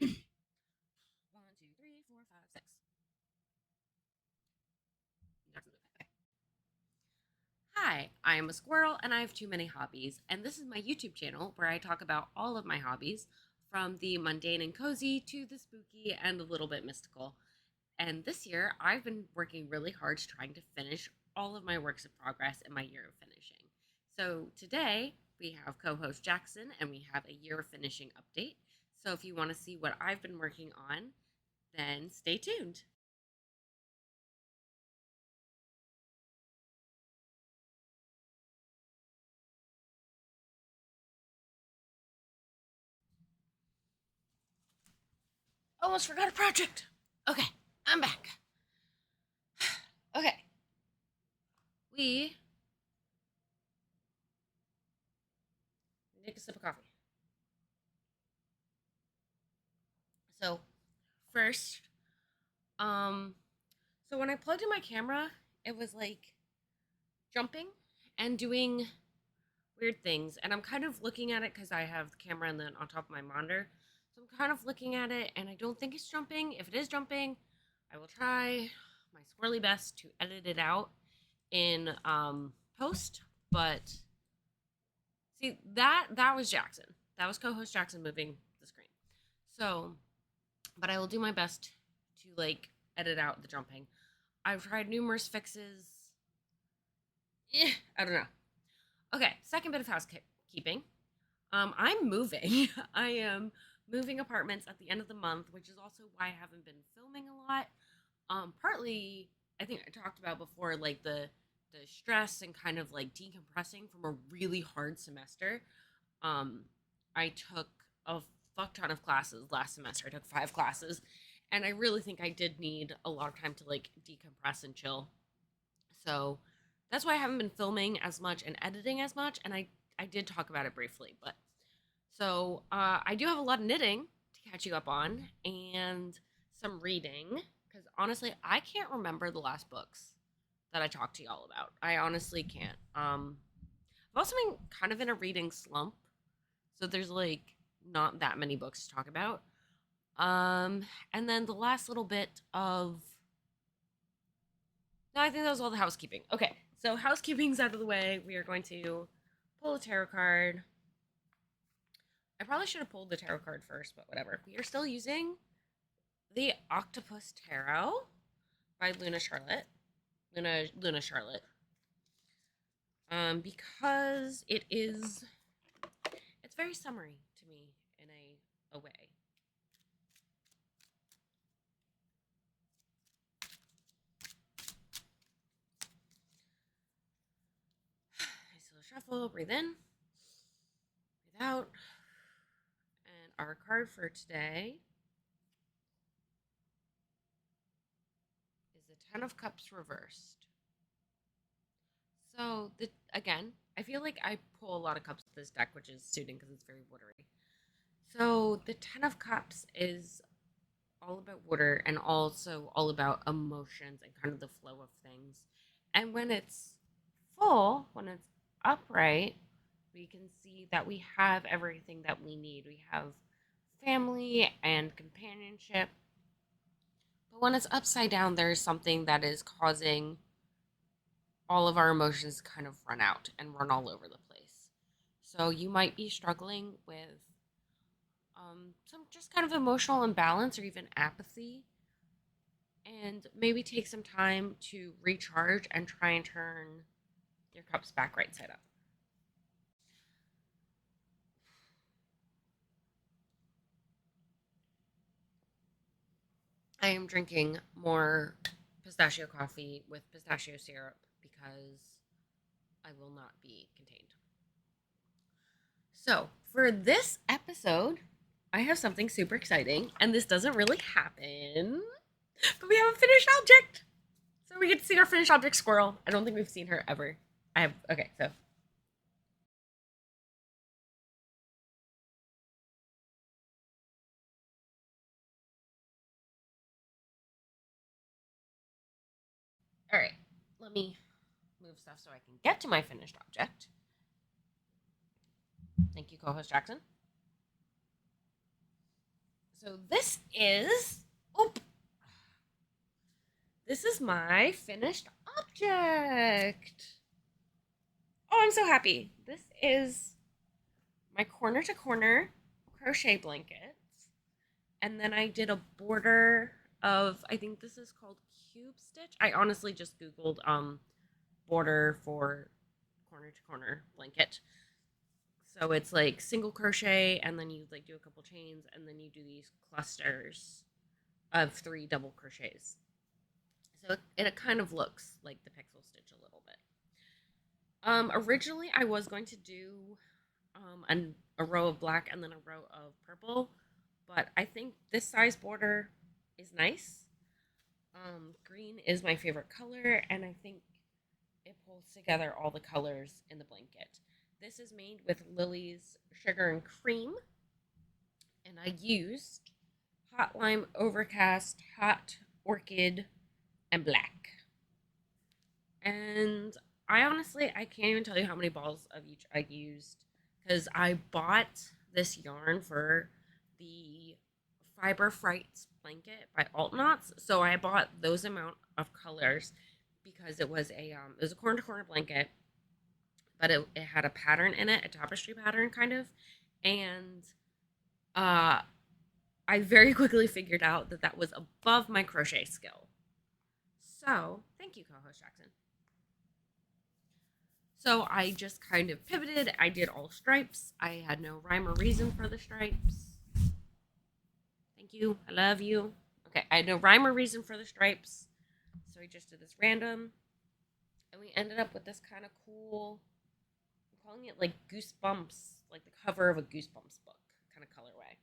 One, two, three, four, five, six. Okay. Hi, I am a squirrel and I have too many hobbies. And this is my YouTube channel where I talk about all of my hobbies, from the mundane and cozy to the spooky and a little bit mystical. And this year, I've been working really hard trying to finish all of my works of progress in my year of finishing. So today, we have co host Jackson and we have a year of finishing update. So if you want to see what I've been working on, then stay tuned. Almost forgot a project. Okay, I'm back. Okay, we take a sip of coffee. So first, um, so when I plugged in my camera, it was like jumping and doing weird things, and I'm kind of looking at it because I have the camera and then on top of my monitor. So I'm kind of looking at it, and I don't think it's jumping. If it is jumping, I will try my squirrely best to edit it out in post. But see, that was Jackson. That was co-host Jackson moving the screen. So, but I will do my best to like edit out the jumping. I've tried numerous fixes. I don't know. Okay, second bit of housekeeping. I'm moving. I am moving apartments at the end of the month, which is also why I haven't been filming a lot. Partly, I think I talked about before, like the stress and kind of like decompressing from a really hard semester. Um, I took a fuck ton of classes last semester. I took 5 classes, and I really think I did need a lot of time to like decompress and chill. So that's why I haven't been filming as much and editing as much. And I did talk about it briefly, but so I do have a lot of knitting to catch you up on and some reading, because honestly, I can't remember the last books that I talked to y'all about. I honestly can't. I've also been kind of in a reading slump, so there's like not that many books to talk about. Um, and then the last little bit of no, I think that was all the housekeeping. Okay, so housekeeping's out of the way. We are going to pull a tarot card. I probably should have pulled the tarot card first, but whatever. We are still using the Octopus Tarot by Luna Charlotte. Luna Charlotte. Because it's very summery to me in a way. Nice little shuffle. Breathe in, breathe out. And our card for today is the Ten of Cups reversed. So again, I feel like I pull a lot of cups with this deck, which is suiting because it's very watery. So the Ten of Cups is all about water and also all about emotions and kind of the flow of things. And when it's full, when it's upright, we can see that we have everything that we need. We have family and companionship. But when it's upside down, there's something that is causing all of our emotions to kind of run out and run all over the place. So you might be struggling with some just kind of emotional imbalance or even apathy, and maybe take some time to recharge and try and turn your cups back right side up. I am drinking more pistachio coffee with pistachio syrup because I will not be contained. So, for this episode, I have something super exciting, and this doesn't really happen, but we have a finished object. So, we get to see our finished object squirrel. I don't think we've seen her ever. Okay, so. All right, let me move stuff so I can get to my finished object. Thank you, co host Jackson. So oh, this is my finished object. Oh, I'm so happy. This is my corner to corner crochet blanket. And then I did a border of, I think this is called cube stitch. I honestly just Googled border for corner to corner blanket. So it's like single crochet and then you like do a couple chains and then you do these clusters of 3 double crochets. So it kind of looks like the pixel stitch a little bit. Originally I was going to do a row of black and then a row of purple, but I think this size border is nice. Green is my favorite color, and I think it pulls together all the colors in the blanket. This is made with Lily's Sugar and Cream, and I used Hot Lime Overcast, Hot Orchid, and Black. And I can't even tell you how many balls of each I used because I bought this yarn for the Fiber Frights blanket by Altknots. So I bought those amount of colors because it was a corner to corner blanket, but it had a pattern in it, a tapestry pattern kind of, and uh, I very quickly figured out that that was above my crochet skill. So thank you, co-host Jackson. So I just kind of pivoted. I did all stripes. I had no rhyme or reason for the stripes. Thank you. I love you. Okay, I had no rhyme or reason for the stripes. So I just did this random. And we ended up with this kind of cool, I'm calling it like Goosebumps, like the cover of a Goosebumps book kind of colorway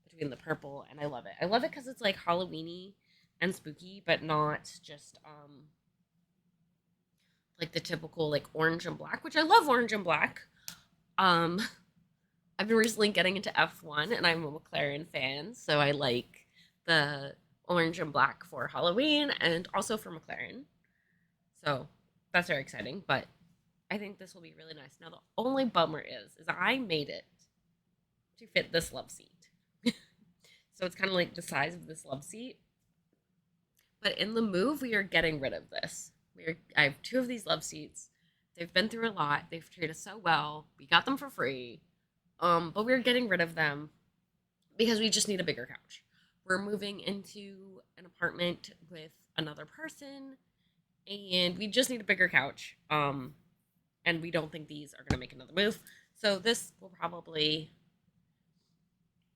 between the purple. And I love it. I love it because it's like Halloweeny and spooky, but not just like the typical like orange and black, which I love orange and black. Um, I've been recently getting into F1 and I'm a McLaren fan, so I like the orange and black for Halloween and also for McLaren. So that's very exciting, but I think this will be really nice. Now the only bummer is I made it to fit this love seat. So it's kind of like the size of this love seat. But in the move, we are getting rid of this. I have 2 of these love seats. They've been through a lot. They've treated us so well. We got them for free. But we're getting rid of them because we just need a bigger couch. We're moving into an apartment with another person, and we just need a bigger couch. And we don't think these are going to make another move. So this will probably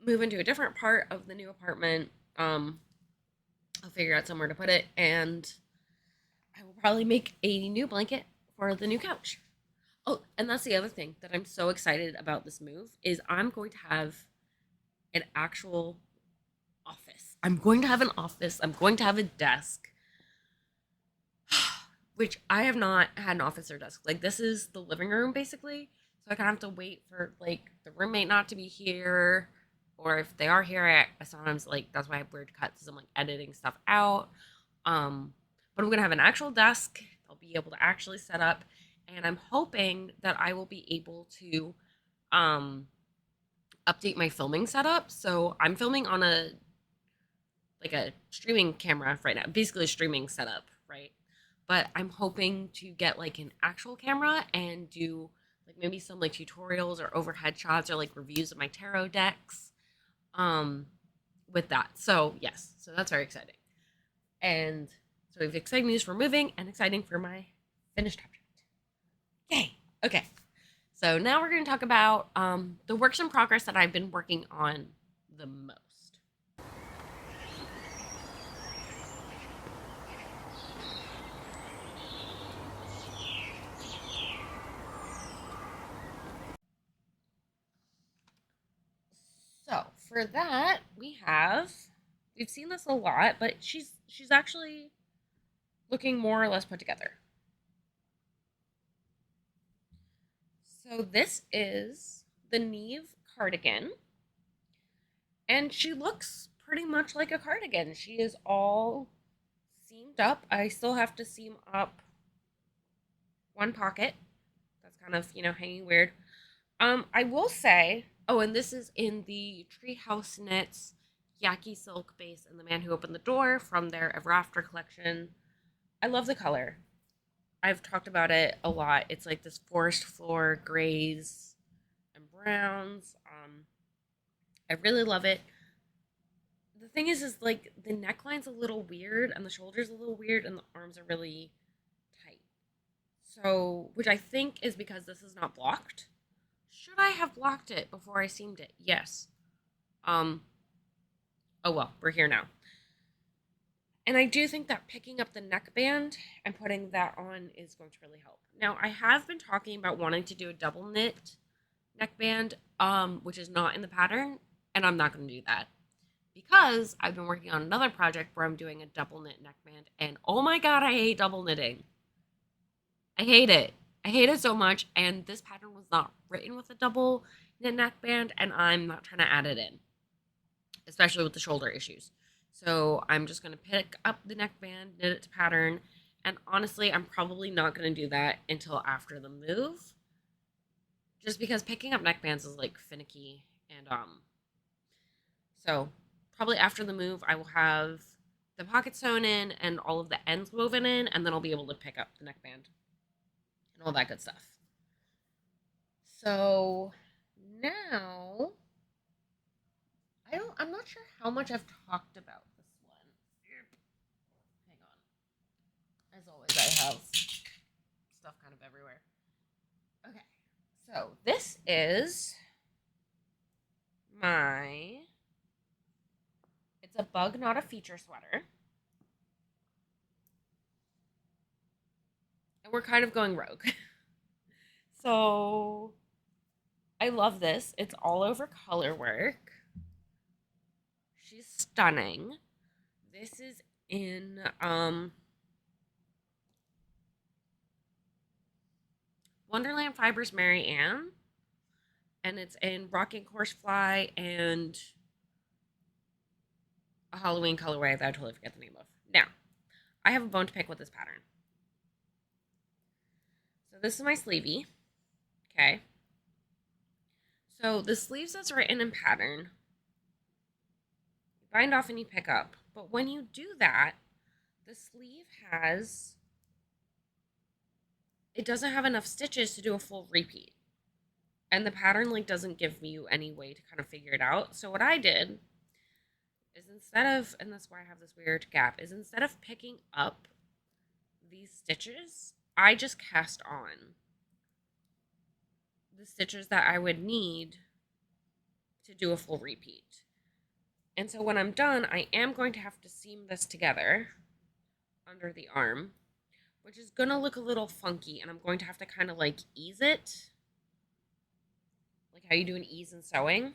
move into a different part of the new apartment. I'll figure out somewhere to put it, and I will probably make a new blanket for the new couch. Oh, and that's the other thing that I'm so excited about this move is I'm going to have an actual office. I'm going to have an office. I'm going to have a desk, which I have not had an office or desk. Like this is the living room basically. So I kind of have to wait for like the roommate not to be here, or if they are here, I sometimes like that's why I have weird cuts because I'm like editing stuff out. But I'm gonna have an actual desk. I'll be able to actually set up, and I'm hoping that I will be able to um update my filming setup. So I'm filming on a streaming camera right now, basically a streaming setup, right? But I'm hoping to get like an actual camera and do like maybe some like tutorials or overhead shots or like reviews of my tarot decks um with that. So yes, so that's very exciting. And so we have exciting news for moving and exciting for my finished object. Yay! Okay. So now we're going to talk about the works in progress that I've been working on the most. So for that, we've seen this a lot, but she's actually looking more or less put together. So this is the Neve cardigan, and she looks pretty much like a cardigan. She is all seamed up. I still have to seam up one pocket. That's kind of, hanging weird. I will say, oh, and this is in the Treehouse Knits Yaki Silk base and The Man Who Opened the Door from their Ever After collection. I love the color. I've talked about it a lot. It's like this forest floor grays and browns. I really love it. The thing is like the neckline's a little weird and the shoulders a little weird and the arms are really tight. So, which I think is because this is not blocked. Should I have blocked it before I seamed it? Yes. Um. Oh well, we're here now. And I do think that picking up the neckband and putting that on is going to really help. Now, I have been talking about wanting to do a double knit neckband, which is not in the pattern, and I'm not going to do that because I've been working on another project where I'm doing a double knit neckband, and oh my god, I hate double knitting. I hate it. I hate it so much, and this pattern was not written with a double knit neckband, and I'm not trying to add it in, especially with the shoulder issues. So I'm just going to pick up the neckband, knit it to pattern, and honestly, I'm probably not going to do that until after the move, just because picking up neckbands is like finicky, and so probably after the move, I will have the pocket sewn in and all of the ends woven in, and then I'll be able to pick up the neckband and all that good stuff. So now I'm not sure how much I've talked about this one. Hang on. As always, I have stuff kind of everywhere. Okay. So this is it's a bug, not a feature sweater. And we're kind of going rogue. So I love this. It's all over color work. She's stunning. This is in Wonderland Fibers Mary Ann. And it's in Rocking Horsefly and a Halloween colorway that I totally forget the name of. Now, I have a bone to pick with this pattern. So this is my sleevey. Okay. So the sleeves that's written in pattern, you bind off and you pick up. But when you do that, the sleeve it doesn't have enough stitches to do a full repeat. And the pattern like doesn't give you any way to kind of figure it out. So what I did is and that's why I have this weird gap, is instead of picking up these stitches, I just cast on the stitches that I would need to do a full repeat. And so when I'm done, I am going to have to seam this together under the arm, which is going to look a little funky, and I'm going to have to kind of like ease it, like how you do an ease in sewing.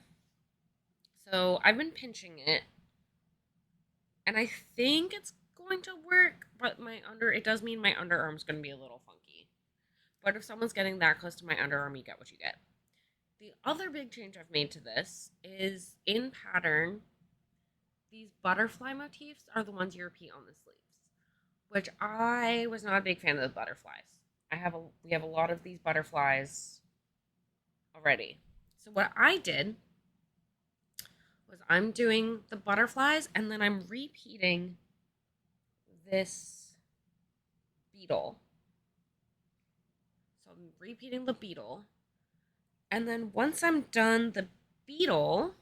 So I've been pinching it, and I think it's going to work, but it does mean my underarm's going to be a little funky. But if someone's getting that close to my underarm, you get what you get. The other big change I've made to this is in pattern, these butterfly motifs are the ones you repeat on the sleeves, which I was not a big fan of the butterflies. We have a lot of these butterflies already. So what I did was I'm doing the butterflies and then I'm repeating this beetle. So I'm repeating the beetle. And then once I'm done the beetle,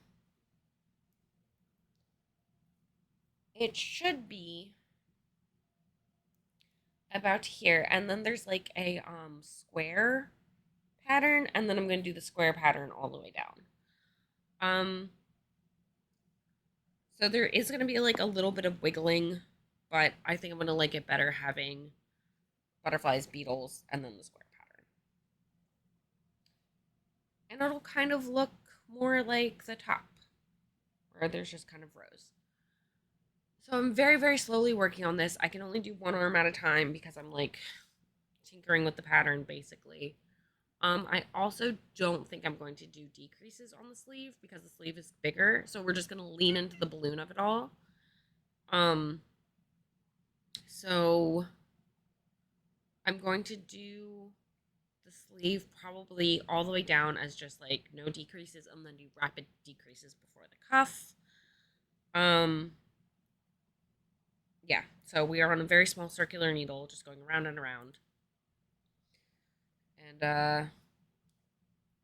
it should be about here. And then there's like a square pattern, and then I'm going to do the square pattern all the way down. So there is going to be like a little bit of wiggling, but I think I'm going to like it better having butterflies, beetles, and then the square pattern. And it'll kind of look more like the top, where there's just kind of rows. So I'm very, very slowly working on this. I can only do one arm at a time because I'm like tinkering with the pattern basically. I also don't think I'm going to do decreases on the sleeve because the sleeve is bigger. So we're just going to lean into the balloon of it all. So I'm going to do the sleeve probably all the way down as just like no decreases and then do rapid decreases before the cuff. Um, yeah, so we are on a very small circular needle, just going around and around. And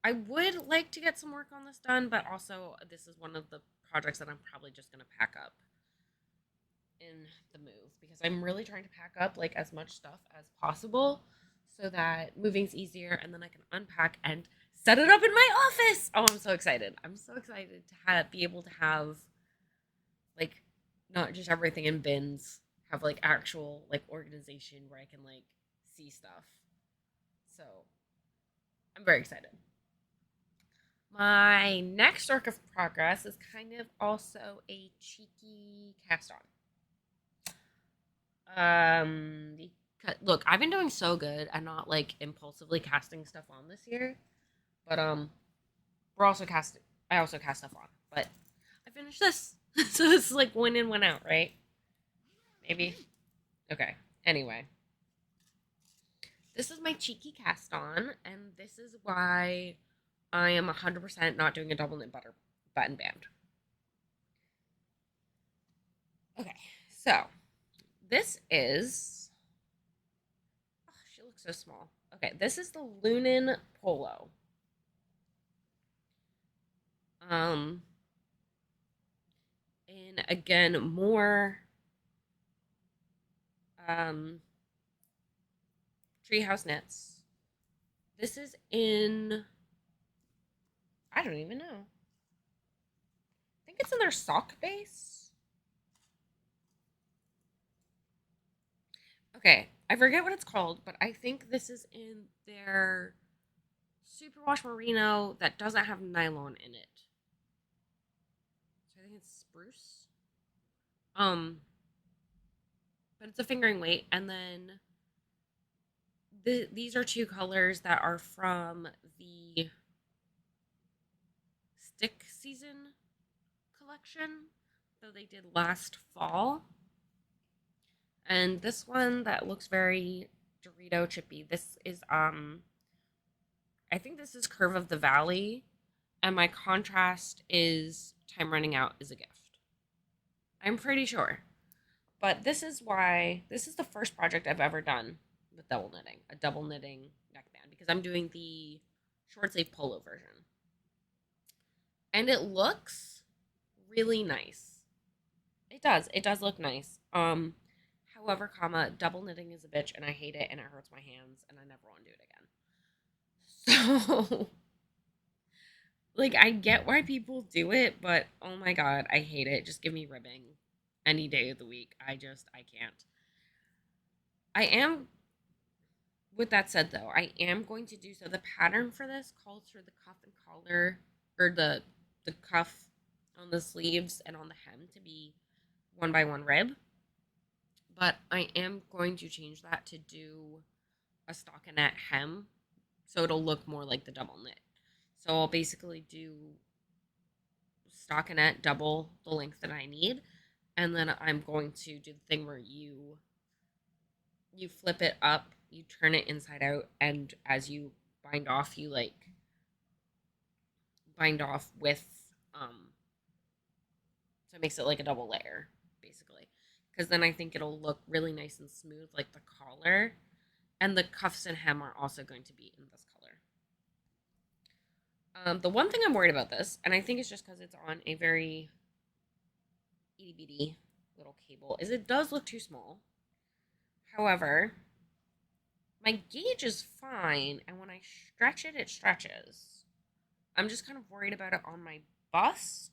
I would like to get some work on this done, but also this is one of the projects that I'm probably just going to pack up in the move because I'm really trying to pack up like as much stuff as possible so that moving's easier and then I can unpack and set it up in my office. Oh, I'm so excited. I'm so excited to be able to have like not just everything in bins, have like actual like organization where I can like see stuff. So, I'm very excited. My next work of progress is kind of also a cheeky cast on. Look, I've been doing so good and not like impulsively casting stuff on this year, but we're also casting. I also cast stuff on, but I finished this, so it's like win in, win out, right? Maybe. Okay. Anyway, this is my cheeky cast on, and this is why I am 100% not doing a double knit button band. Okay, so this is. Oh, she looks so small. Okay, this is the Lunin Polo. Um, and again, more um treehouse knits. This is in. I don't even know. I think it's in their sock base. Okay, I forget what it's called, but I think this is in their superwash merino that doesn't have nylon in it. So I think it's spruce. Um, but it's a fingering weight, and then these are two colors that are from the stick season collection that they did last fall. And this one that looks very Dorito chippy. This is I think this is Curve of the Valley, and my contrast is Time Running Out is a Gift. I'm pretty sure. But this is the first project I've ever done with double knitting, a double knitting neckband, because I'm doing the short sleeve polo version. And it looks really nice. It does. It does look nice. However, double knitting is a bitch and I hate it and it hurts my hands and I never want to do it again. So like I get why people do it, but oh my god, I hate it. Just give me ribbing any day of the week. I can't. I am with that said though, I am going to do so. The pattern for this calls for the cuff and collar or the cuff on the sleeves and on the hem to be 1 by 1 rib. But I am going to change that to do a stockinette hem so it'll look more like the double knit. So I'll basically do stockinette double the length that I need, and then I'm going to do the thing where you flip it up, you turn it inside out, and as you bind off, you like bind off with so it makes it like a double layer basically. Because then I think it'll look really nice and smooth like the collar, and the cuffs and hem are also going to be in this color. The one thing I'm worried about this, and I think it's just because it's on a very itty bitty little cable, is it does look too small. However, my gauge is fine, and when I stretch it, it stretches. I'm just kind of worried about it on my bust,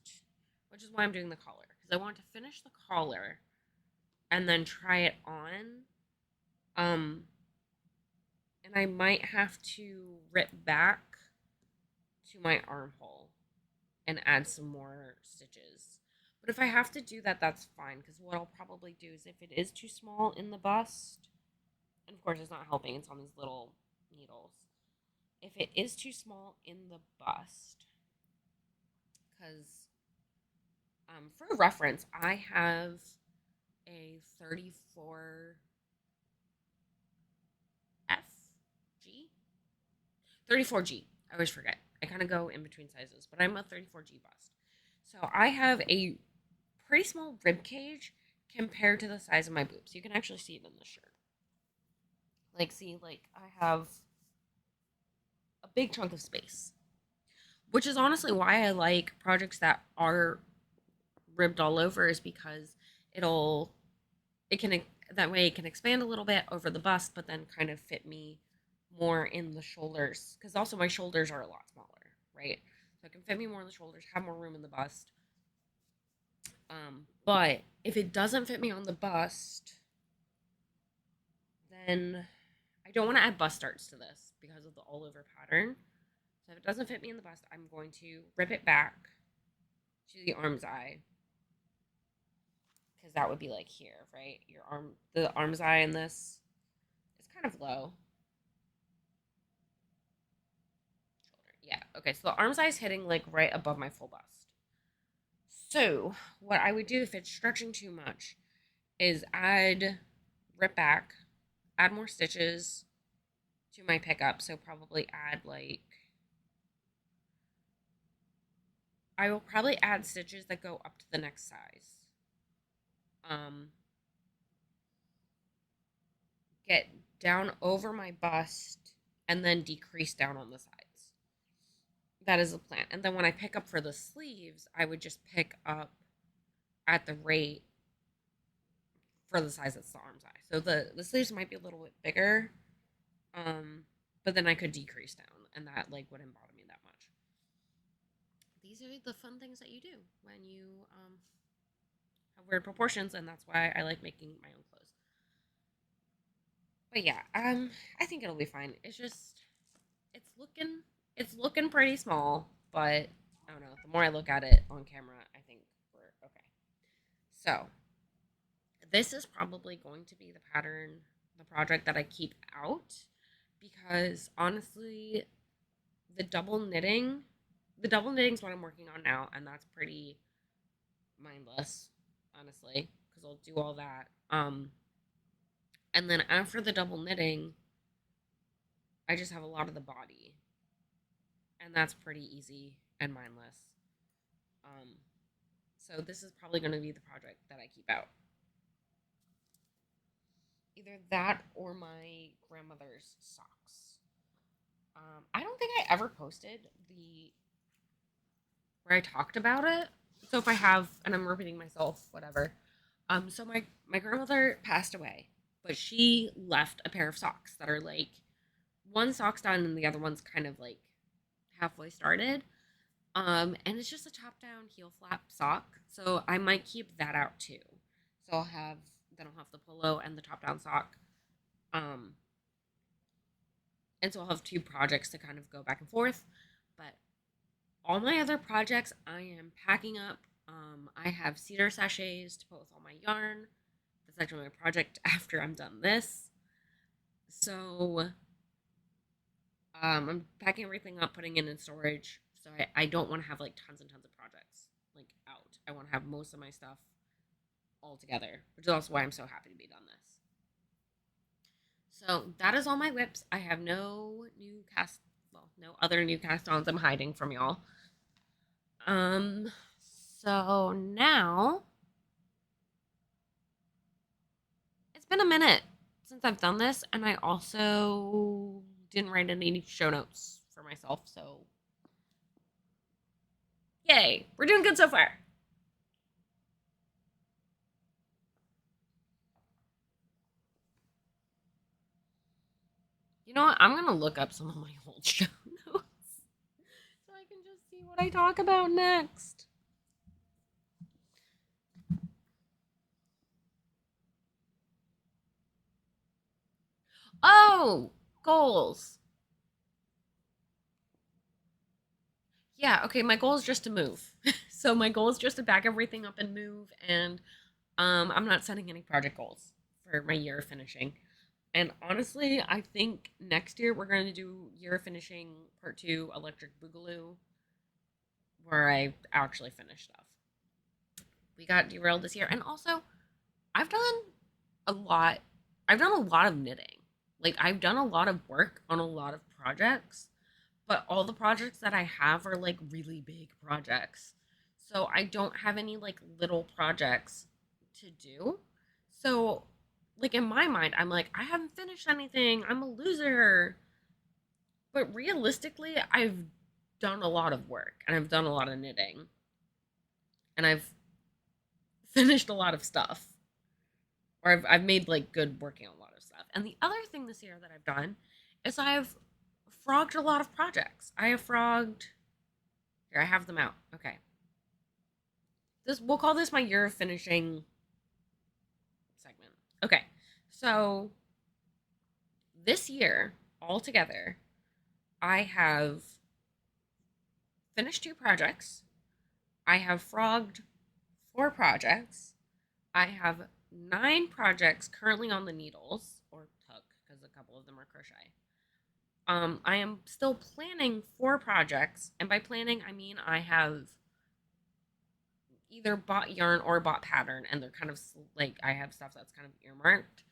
which is why I'm doing the collar, because I want to finish the collar and then try it on. And I might have to rip back to my armhole and add some more stitches. But if I have to do that, that's fine, because what I'll probably do is if it is too small in the bust, and of course it's not helping, it's on these little needles. If it is too small in the bust, because for reference, I have a 34 FG, 34G. I always forget. I kind of go in between sizes, but I'm a 34G bust. So I have a pretty small rib cage compared to the size of my boobs. You can actually see it in the shirt. Like, see, like, I have a big chunk of space, which is honestly why I like projects that are ribbed all over, is because it'll, it can, that way it can expand a little bit over the bust, but then kind of fit me more in the shoulders. Because also my shoulders are a lot smaller, right? So it can fit me more in the shoulders, have more room in the bust. But if it doesn't fit me on the bust, then I don't want to add bust darts to this because of the all over pattern. So if it doesn't fit me in the bust, I'm going to rip it back to the arm's eye, because that would be like here, right? Your arm, the arm's eye in this is kind of low. Shoulder. Yeah. Okay. So the arm's eye is hitting like right above my full bust. So what I would do if it's stretching too much is rip back, add more stitches to my pickup. So probably add like, I will probably add stitches that go up to the next size. Um, get down over my bust and then decrease down on the sides. That is the plan. And then when I pick up for the sleeves, I would just pick up at the rate for the size that's the arm's eye. So the sleeves might be a little bit bigger, but then I could decrease down, and that like wouldn't bother me that much. These are the fun things that you do when you have weird proportions, and that's why I like making my own clothes. But yeah, I think it'll be fine. It's just it's looking pretty small, but I don't know. The more I look at it on camera, I think we're okay. So this is probably going to be the pattern, the project that I keep out, because honestly, the double knitting, the double knitting is what I'm working on now, and that's pretty mindless, honestly, because I'll do all that. And then after the double knitting, I just have a lot of the body, and that's pretty easy and mindless. Um, so this is probably going to be the project that I keep out. Either that or my grandmother's socks. I don't think I ever posted the where I talked about it. So if I have, and I'm repeating myself, whatever. So my grandmother passed away, but she left a pair of socks that are like, one sock's done and the other one's kind of like halfway started. And it's just a top down heel flap sock. So I might keep that out too. So then I'll have the polo and the top down sock. Um, and so I'll have two projects to kind of go back and forth. But all my other projects, I am packing up. I have cedar sachets to put with all my yarn. That's actually my project after I'm done this. So I'm packing everything up, putting it in storage. So I don't want to have like tons and tons of projects like out. I want to have most of my stuff all together, which is also why I'm so happy to be done this. So that is all my whips. I have no other new cast-ons I'm hiding from y'all. Um, so now it's been a minute since I've done this, and I also didn't write any show notes for myself, so yay, we're doing good so far. You know what? I'm gonna look up some of my old show notes so I can just see what I talk about next. Oh, goals. Yeah, okay, my goal is just to move. So my goal is just to back everything up and move, and I'm not setting any project goals for my year finishing. And honestly, I think next year we're going to do year finishing part 2 Electric Boogaloo, where I actually finish stuff. We got derailed this year, and also I've done a lot. I've done a lot of knitting. Like, I've done a lot of work on a lot of projects, but all the projects that I have are like really big projects. So I don't have any like little projects to do. So like in my mind, I'm like, I haven't finished anything. I'm a loser. But realistically, I've done a lot of work and I've done a lot of knitting and I've finished a lot of stuff. Or I've made like good working on a lot of stuff. And the other thing this year that I've done is I've frogged a lot of projects. I have frogged. Here, I have them out. Okay. This we'll call this my year of finishing segment. Okay. So this year, altogether, I have finished 2 projects. I have frogged 4 projects. I have 9 projects currently on the needles or tuck because a couple of them are crochet. I am still planning 4 projects, and by planning I mean I have either bought yarn or bought pattern, and they're kind of like I have stuff that's kind of earmarked.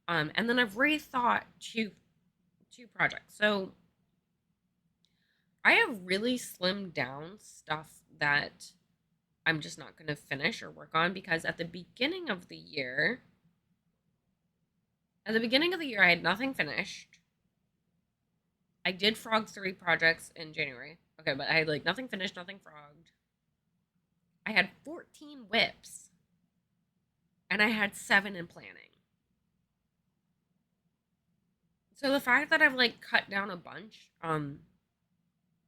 And then I've rethought two projects. So I have really slimmed down stuff that I'm just not going to finish or work on because at the beginning of the year, I had nothing finished. I did frog 3 projects in January. Okay, but I had like nothing finished, nothing frogged. I had 14 whips, and I had 7 in planning. So the fact that I've like cut down a bunch,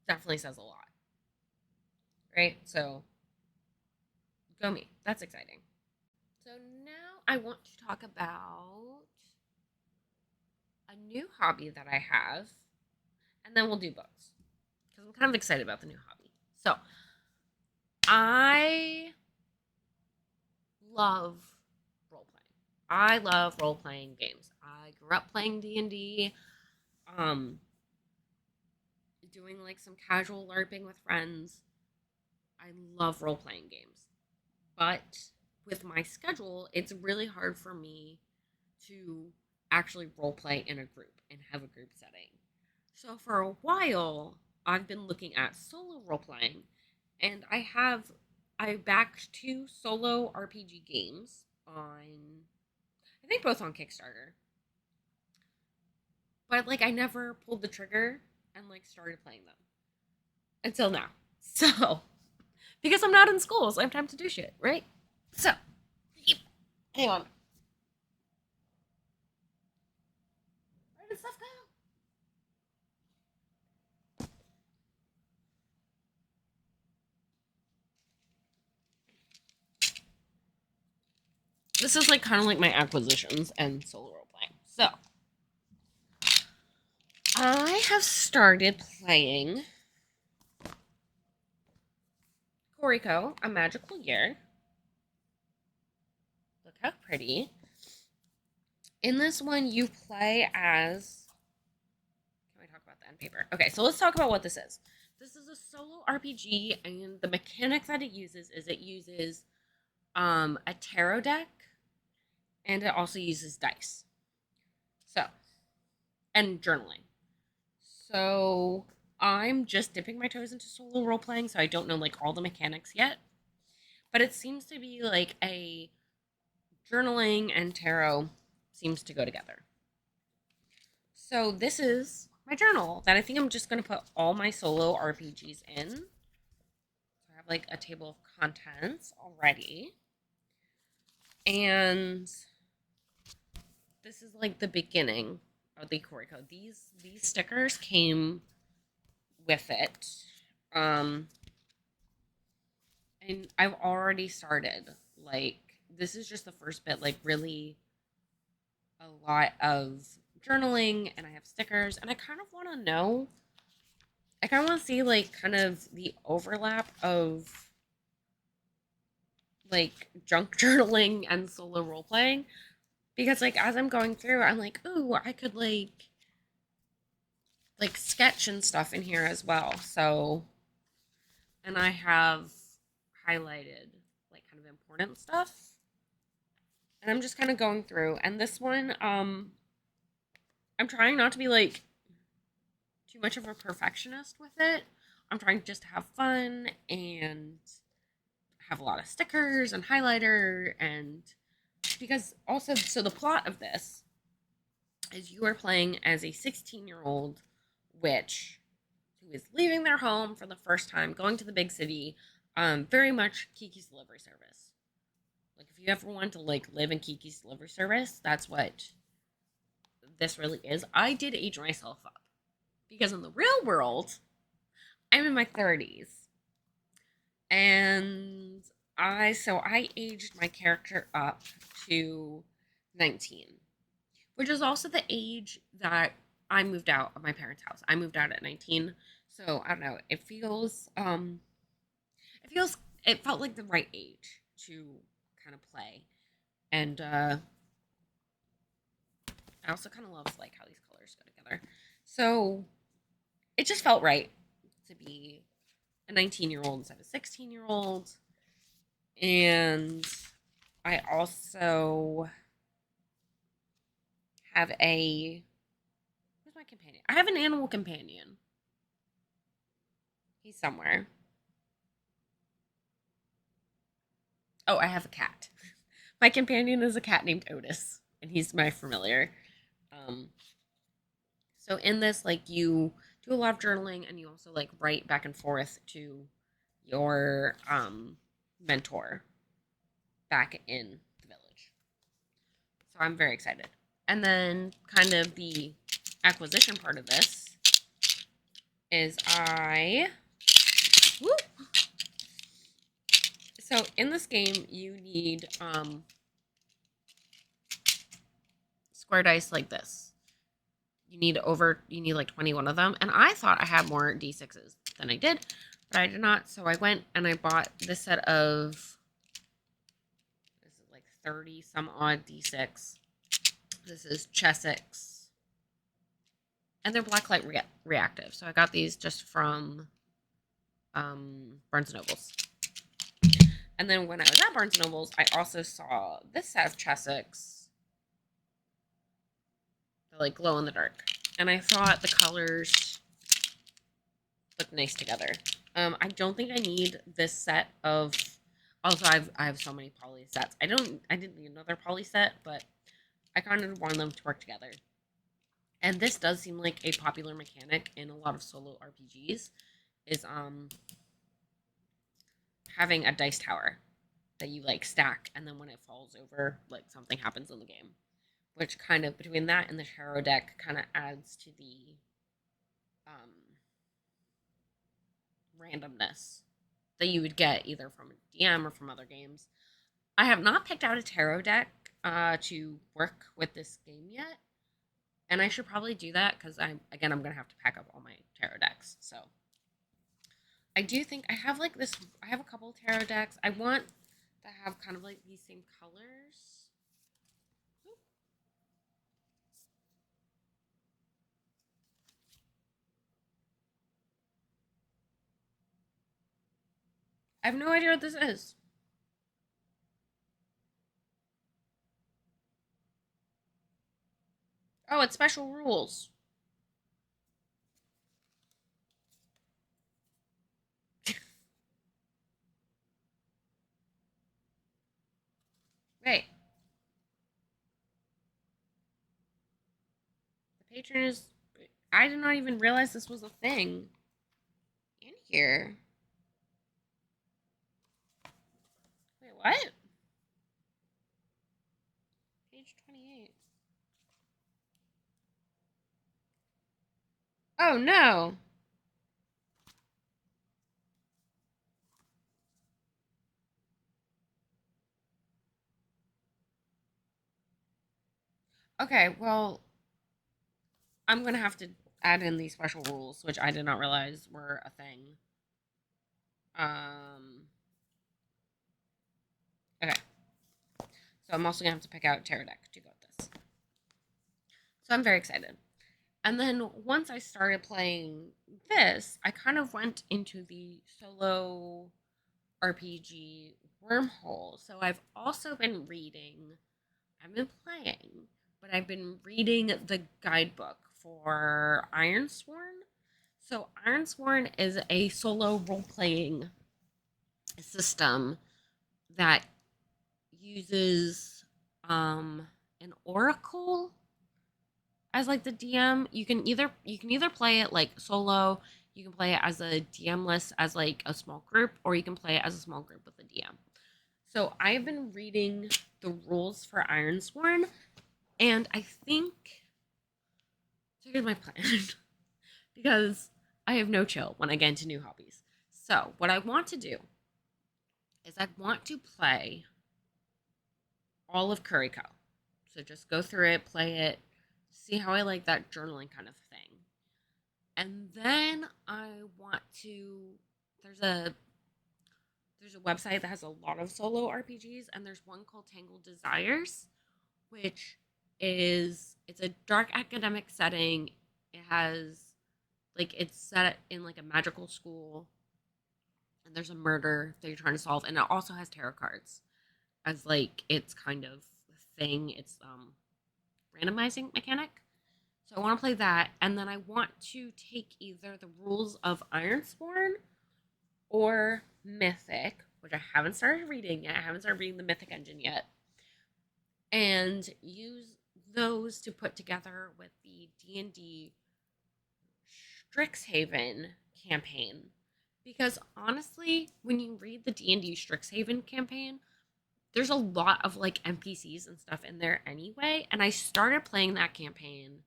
definitely says a lot, right? So go me. That's exciting. So now I want to talk about a new hobby that I have, and then we'll do books because I'm kind of excited about the new hobby. So I love role playing. I love role playing games. I grew up playing D&D, um, doing like some casual LARPing with friends. I love role playing games, but with my schedule, it's really hard for me to actually role play in a group and have a group setting. So for a while, I've been looking at solo role playing, and I backed 2 solo RPG games on I think both on Kickstarter. But like I never pulled the trigger and like started playing them until now. So because I'm not in school, so I have time to do shit, right? So hang on. Where did stuff go? This is like kind of like my acquisitions and solo role playing. So I have started playing Koriko, A Magical Year. Look how pretty. In this one, you play as. Can we talk about the end paper? Okay, so let's talk about what this is. This is a solo RPG, and the mechanic that it uses is it uses a tarot deck, and it also uses dice. So, and journaling. So, I'm just dipping my toes into solo role playing, so I don't know like all the mechanics yet. But it seems to be like a journaling and tarot seems to go together. So this is my journal that I think I'm just going to put all my solo RPGs in. So I have like a table of contents already. And this is like the beginning of the Koriko. These stickers came with it. And I've already started. Like this is just the first bit, like really a lot of journaling, and I have stickers, and I kind of want to know. I kind of want to see like kind of the overlap of like junk journaling and solo role playing, because like as I'm going through, I'm like, ooh, I could like sketch and stuff in here as well. So, and I have highlighted like kind of important stuff, and I'm just kind of going through. And this one, I'm trying not to be like too much of a perfectionist with it. I'm trying just to have fun and have a lot of stickers and highlighter, and because also, so the plot of this is you are playing as a 16-year-old witch who is leaving their home for the first time, going to the big city, very much Kiki's Delivery Service. Like, if you ever want to, like, live in Kiki's Delivery Service, that's what this really is. I did age myself up because in the real world, I'm in my 30s. And I aged my character up to 19, which is also the age that I moved out of my parents' house. I moved out at 19. So I don't know. It felt like the right age to kind of play. And I also kind of love like how these colors go together. So it just felt right to be a 19-year-old instead of a 16-year-old. And I also have where's my companion? I have an animal companion. He's somewhere. Oh, I have a cat. My companion is a cat named Otis, and he's my familiar. Um, so in this, like, you do a lot of journaling, and you also like write back and forth to your mentor back in the village. So I'm very excited. And then, kind of the acquisition part of this is whoop. So in this game, you need square dice like this. You need like 21 of them. And I thought I had more D6s than I did, but I did not. So I went and I bought this set of, this is like 30 some odd D6. This is Chessex. And they're blacklight reactive. So I got these just from Barnes & Nobles. And then when I was at Barnes & Nobles, I also saw this set of Chessex. They're like glow in the dark. And I thought the colors look nice together. I don't think I need this set of. Also, I have so many poly sets. I didn't need another poly set, but I kind of want them to work together. And this does seem like a popular mechanic in a lot of solo RPGs, is having a dice tower that you like stack, and then when it falls over, like something happens in the game. Which kind of, between that and the tarot deck, kind of adds to the randomness that you would get either from a DM or from other games. I have not picked out a tarot deck to work with this game yet, and I should probably do that because I'm going to have to pack up all my tarot decks. So I do think I have like this. I have a couple tarot decks. I want to have kind of like these same colors. I have no idea what this is. Oh, it's special rules. Right. The patron is. I did not even realize this was a thing in here. Wait, what? Page 28. Oh, no. Okay, well, I'm going to have to add in these special rules, which I did not realize were a thing. Okay. So I'm also going to have to pick out a tarot deck to go with this. So I'm very excited. And then once I started playing this, I kind of went into the solo RPG wormhole. So I've also been reading, I've been playing, but I've been reading the guidebook for Ironsworn. So Ironsworn is a solo role-playing system that uses an oracle as like the DM. You can either play it like solo, you can play it as a DM list as like a small group, or you can play it as a small group with a DM. So I've been reading the rules for Ironsworn, and I think so here's my plan because I have no chill when I get into new hobbies. So what I want to do is I want to play all of Kuriko. So just go through it, play it, see how I like that journaling kind of thing. And then I want to there's a there's a website that has a lot of solo RPGs, and there's one called Tangled Desires, which it's a dark academic setting. It has it's set in like a magical school, and there's a murder that you're trying to solve, and it also has tarot cards as like its kind of thing. It's randomizing mechanic. So I want to play that, and then I want to take either the rules of Ironsworn or Mythic, which I haven't started reading yet. I haven't started reading the Mythic engine yet, and use those to put together with the D&D Strixhaven campaign. Because honestly, when you read the D&D Strixhaven campaign, there's a lot of like NPCs and stuff in there anyway, and I started playing that campaign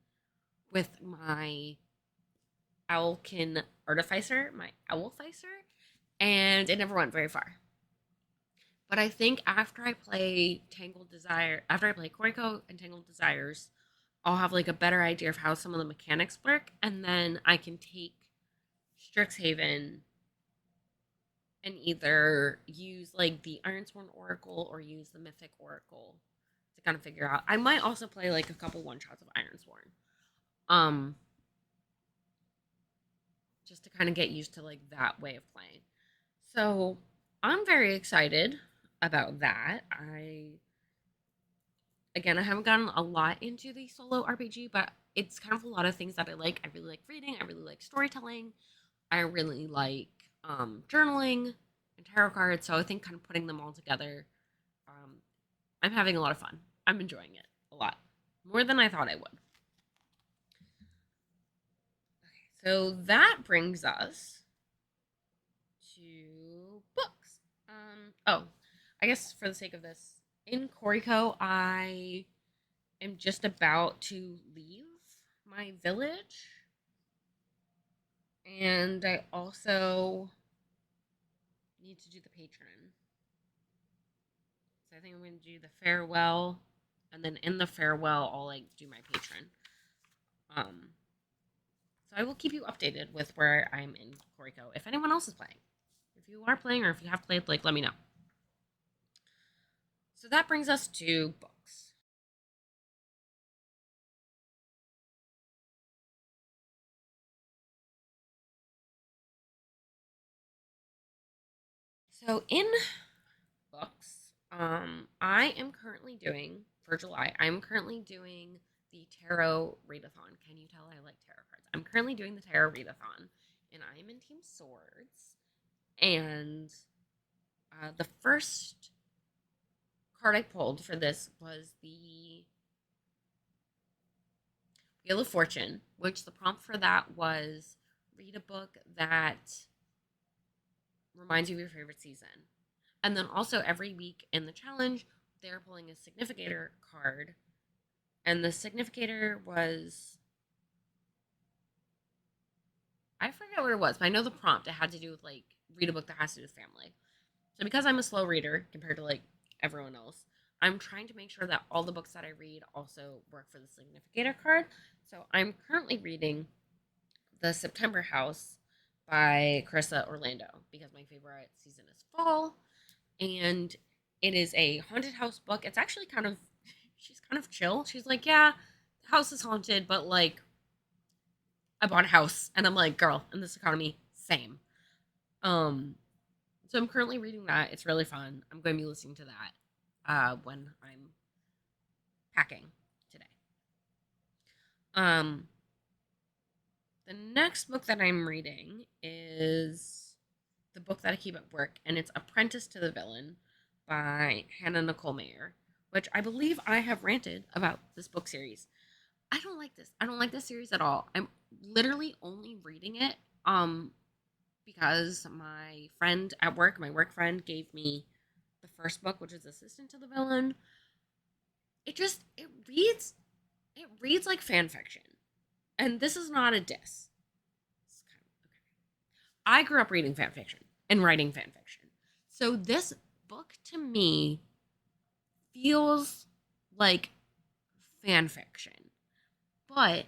with my Owlkin Artificer, my Owlficer, and it never went very far. But I think after I play Koriko and Tangled Desires, I'll have like a better idea of how some of the mechanics work, and then I can take Strixhaven and either use like the Ironsworn Oracle or use the Mythic Oracle to kind of figure out. I might also play like a couple one shots of Ironsworn, um, just to kind of get used to like that way of playing. So I'm very excited about that. I haven't gotten a lot into the solo RPG, but it's kind of a lot of things that I like. I really like reading. I really like storytelling. I really like journaling and tarot cards. So I think kind of putting them all together, um, I'm having a lot of fun. I'm enjoying it a lot more than I thought I would. Okay, so that brings us to books. Oh, I guess for the sake of this, in Koriko, I am just about to leave my village, and I also need to do the patron. So I think I'm going to do the farewell, and then in the farewell, I'll like do my patron. Um, so I will keep you updated with where I'm in Koriko. If anyone else is playing, if you are playing, or if you have played, like let me know. So that brings us to books. So in books, I am currently doing for July. I'm currently doing the tarot readathon. Can you tell I like tarot cards? I'm currently doing the tarot readathon, and I am in Team Swords. And the first card I pulled for this was the Wheel of Fortune, which the prompt for that was read a book that reminds you of your favorite season. And then also every week in the challenge, they're pulling a significator card. And the significator was, I forget what it was, but I know the prompt. It had to do with like read a book that has to do with family. So because I'm a slow reader compared to like everyone else, I'm trying to make sure that all the books that I read also work for the significator card. So I'm currently reading The September House by Carissa Orlando because my favorite season is fall, and it is a haunted house book. It's actually kind of she's kind of chill. She's like, yeah, the house is haunted, but like I bought a house, and I'm like, girl, in this economy, same. Um, so I'm currently reading that. It's really fun. I'm going to be listening to that when I'm packing today. Um, the next book that I'm reading is the book that I keep at work, and it's Apprentice to the Villain by Hannah Nicole Mayer, which I believe I have ranted about this book series. I don't like this. I don't like this series at all. I'm literally only reading it because my friend at work, my work friend, gave me the first book, which is Assistant to the Villain. It reads like fan fiction. And this is not a diss. I grew up reading fan fiction and writing fan fiction. So this book to me feels like fan fiction. But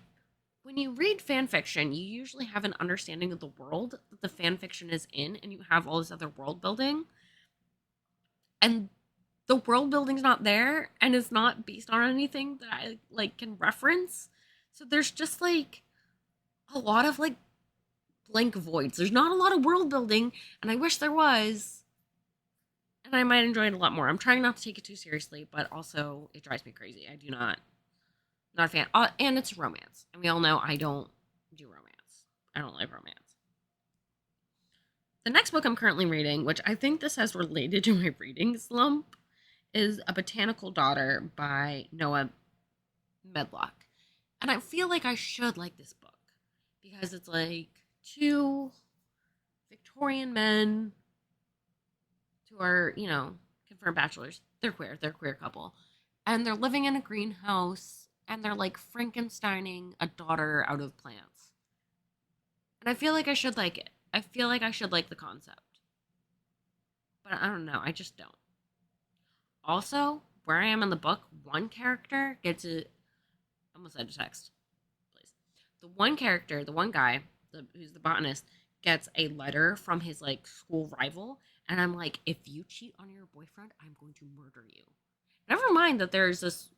when you read fan fiction, you usually have an understanding of the world that the fan fiction is in, and you have all this other world building. And the world building's not there, and it's not based on anything that I like can reference. So there's just like a lot of like blank voids. There's not a lot of world building, and I wish there was. And I might enjoy it a lot more. I'm trying not to take it too seriously, but also it drives me crazy. I do not a fan. And it's romance, and we all know I don't do romance. I don't like romance. The next book I'm currently reading, which I think this has related to my reading slump, is A Botanical Daughter by Noah Medlock. And I feel like I should like this book because it's like two Victorian men who are, confirmed bachelors. They're queer. They're a queer couple. And they're living in a greenhouse and they're like Frankensteining a daughter out of plants. And I feel like I should like it. I feel like I should like the concept. But I don't know. I just don't. Also, where I am in the book, one character gets a. I almost said a text. Please. The one character, the one guy, who's the botanist, gets a letter from his like school rival, and I'm like, if you cheat on your boyfriend, I'm going to murder you. Never mind that there's this.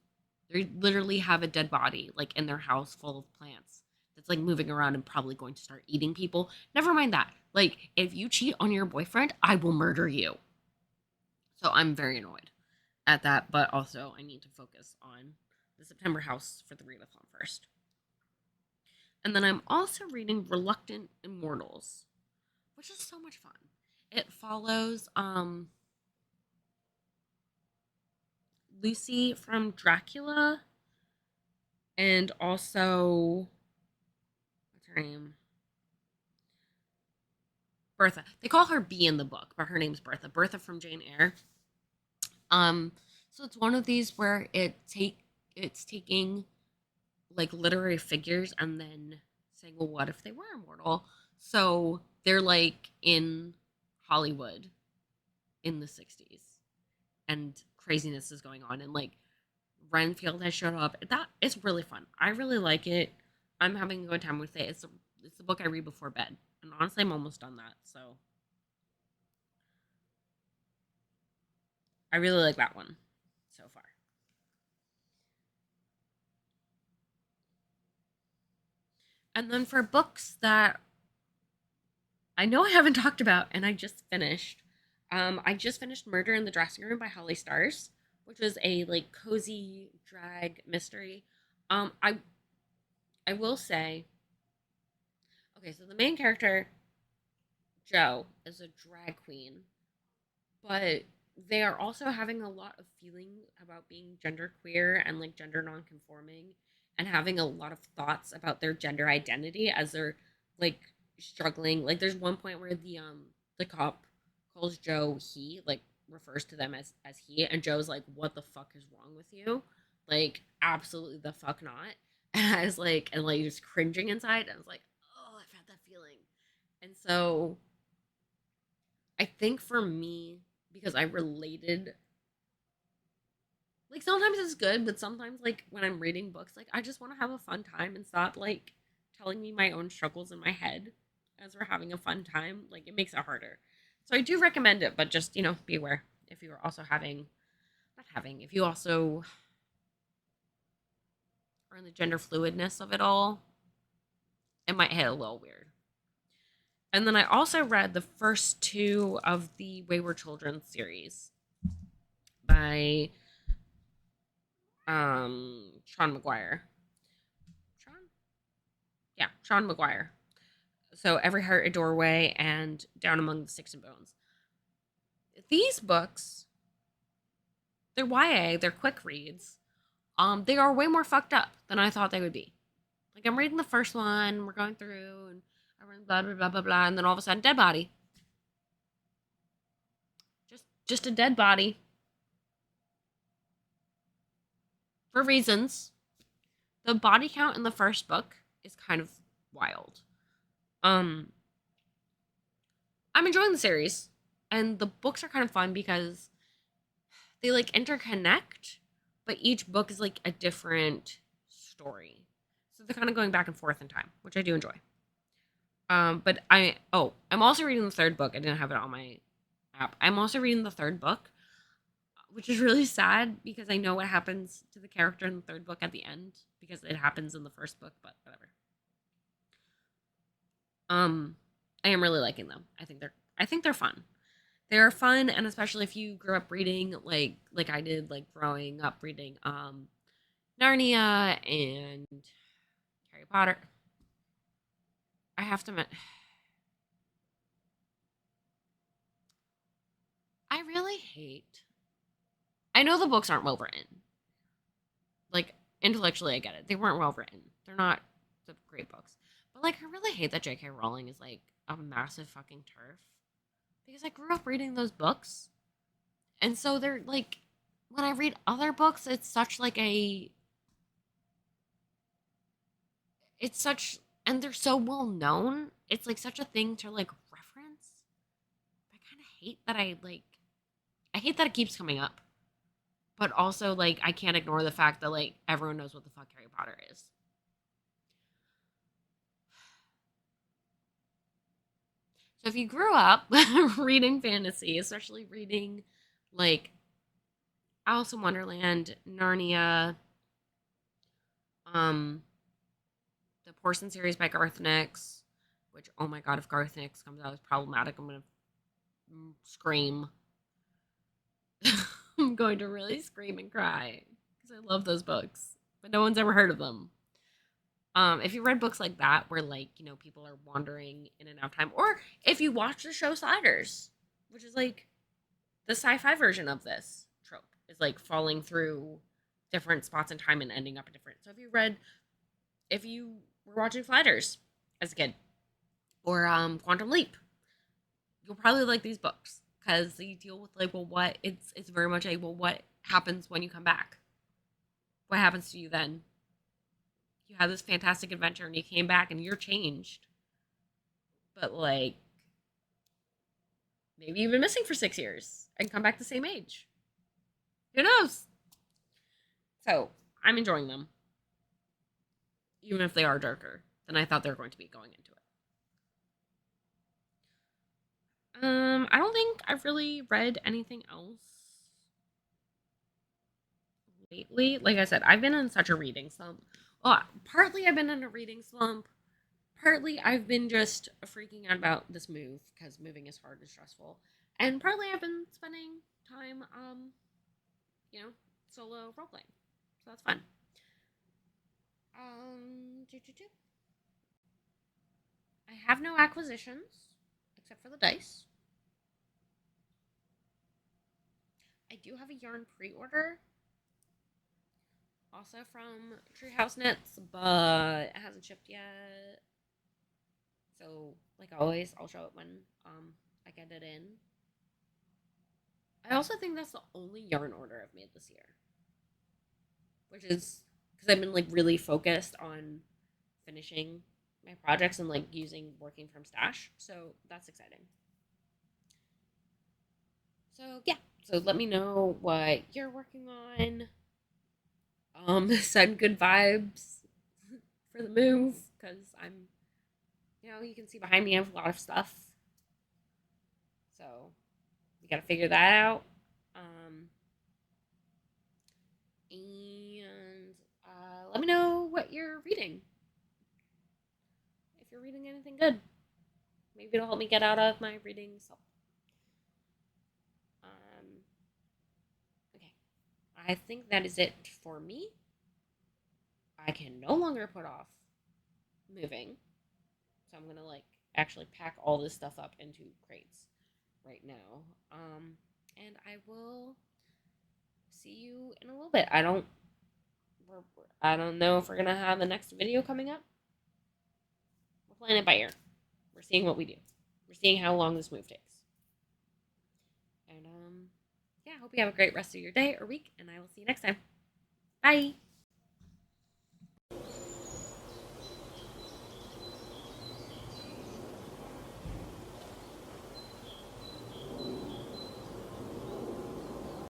They literally have a dead body like in their house full of plants that's like moving around and probably going to start eating people. Never mind that. Like, if you cheat on your boyfriend, I will murder you. So I'm very annoyed at that, but also I need to focus on the September House for the readathon first. And then I'm also reading Reluctant Immortals, which is so much fun. It follows Lucy from Dracula and also what's her name? Bertha. They call her B in the book, but her name's Bertha. Bertha from Jane Eyre. So it's one of these where it's taking like literary figures and then saying, well, what if they were immortal? So they're like in Hollywood in the 60s and craziness is going on and like Renfield has showed up. That it's really fun. I really like it. I'm having a good time with it. It's the book I read before bed. And honestly, I'm almost done that. So I really like that one so far. And then for books that I know I haven't talked about and I just finished Murder in the Dressing Room by Holly Stars, which was a like cozy drag mystery. I will say, okay, so the main character Jo is a drag queen, but they are also having a lot of feeling about being gender queer and like gender nonconforming and having a lot of thoughts about their gender identity as they're like struggling. Like there's one point where the cop calls Jo he, like refers to them as he, and Joe's like, what the fuck is wrong with you? Like absolutely the fuck not. And I was like, and like just cringing inside, and I was like, oh, I've had that feeling. And so I think for me, because I related, like sometimes it's good, but sometimes like when I'm reading books, like I just want to have a fun time and stop like telling me my own struggles in my head as we're having a fun time. Like it makes it harder. So I do recommend it, but just, be aware if you are also not having, if you also are in the gender fluidness of it all, it might hit a little weird. And then I also read the first two of the Wayward Children series by Sean McGuire. Sean? Yeah, Sean McGuire. So Every Heart a Doorway and Down Among the Sticks and Bones. These books They're YA, they're quick reads. They are way more fucked up than I thought they would be. Like I'm reading the first one, we're going through, and I read blah blah blah blah blah, and then all of a sudden, dead body. Just a dead body for reasons. The body count in the first book is kind of wild. Um, I'm enjoying the series, and the books are kind of fun because they like interconnect, but each book is like a different story. So they're kind of going back and forth in time, which I do enjoy. But I'm also reading the third book. I didn't have it on my app. I'm also reading the third book, which is really sad because I know what happens to the character in the third book at the end because it happens in the first book, but whatever. I am really liking them. I think they're fun. They're fun, and especially if you grew up reading like I did, like growing up reading Narnia and Harry Potter. I have to admit, I really hate. I know the books aren't well written. Like intellectually, I get it. They weren't well written. They're not the great books. But like, I really hate that J.K. Rowling is like a massive fucking turf because I grew up reading those books, and so they're like, when I read other books, it's such, and they're so well known. It's like such a thing to like reference. I kind of hate that I hate that it keeps coming up. But also like I can't ignore the fact that like everyone knows what the fuck Harry Potter is. So if you grew up reading fantasy, especially reading like Alice in Wonderland, Narnia, um, the Portion series by Garth Nix, which oh my god, if Garth Nix comes out as problematic, I'm gonna scream. I'm going to really scream and cry because I love those books, but no one's ever heard of them. If you read books like that, where like people are wandering in and out of time, or if you watch the show Sliders, which is like the sci-fi version of this trope, is like falling through different spots in time and ending up in different. So if you were watching Sliders as a kid, or Quantum Leap, you'll probably like these books because they deal with like, well, what it's very much a, well, what happens when you come back? What happens to you then? You had this fantastic adventure and you came back and you're changed, but like maybe you've been missing for 6 years and come back the same age. Who knows? So I'm enjoying them, even if they are darker than I thought they were going to be going into it. I don't think I've really read anything else lately. Like I said, I've been in such a reading slump. Well, partly I've been in a reading slump. Partly I've been just freaking out about this move because moving is hard and stressful. And partly I've been spending time, you know, solo role playing. So that's fun. Doo, doo, doo. I have no acquisitions except for the dice. I do have a yarn pre-order, also from Treehouse Knits, but it hasn't shipped yet. So, like always, I'll show it when I get it in. I also think that's the only yarn order I've made this year, which is because I've been like really focused on finishing my projects and like working from stash. So that's exciting. So yeah. So let me know what you're working on. Send good vibes for the move because you can see behind me I have a lot of stuff. So we got to figure that out. And let me know what you're reading. If you're reading anything good, maybe it'll help me get out of my reading self. Okay, I think that is it for me. I can no longer put off moving, so I'm gonna like actually pack all this stuff up into crates right now. And I will see you in a little bit. I don't know if we're gonna have the next video coming up. We're playing it by ear. We're seeing what we do. We're seeing how long this move takes. And yeah, I hope you have a great rest of your day or week, and I will see you next time. Bye.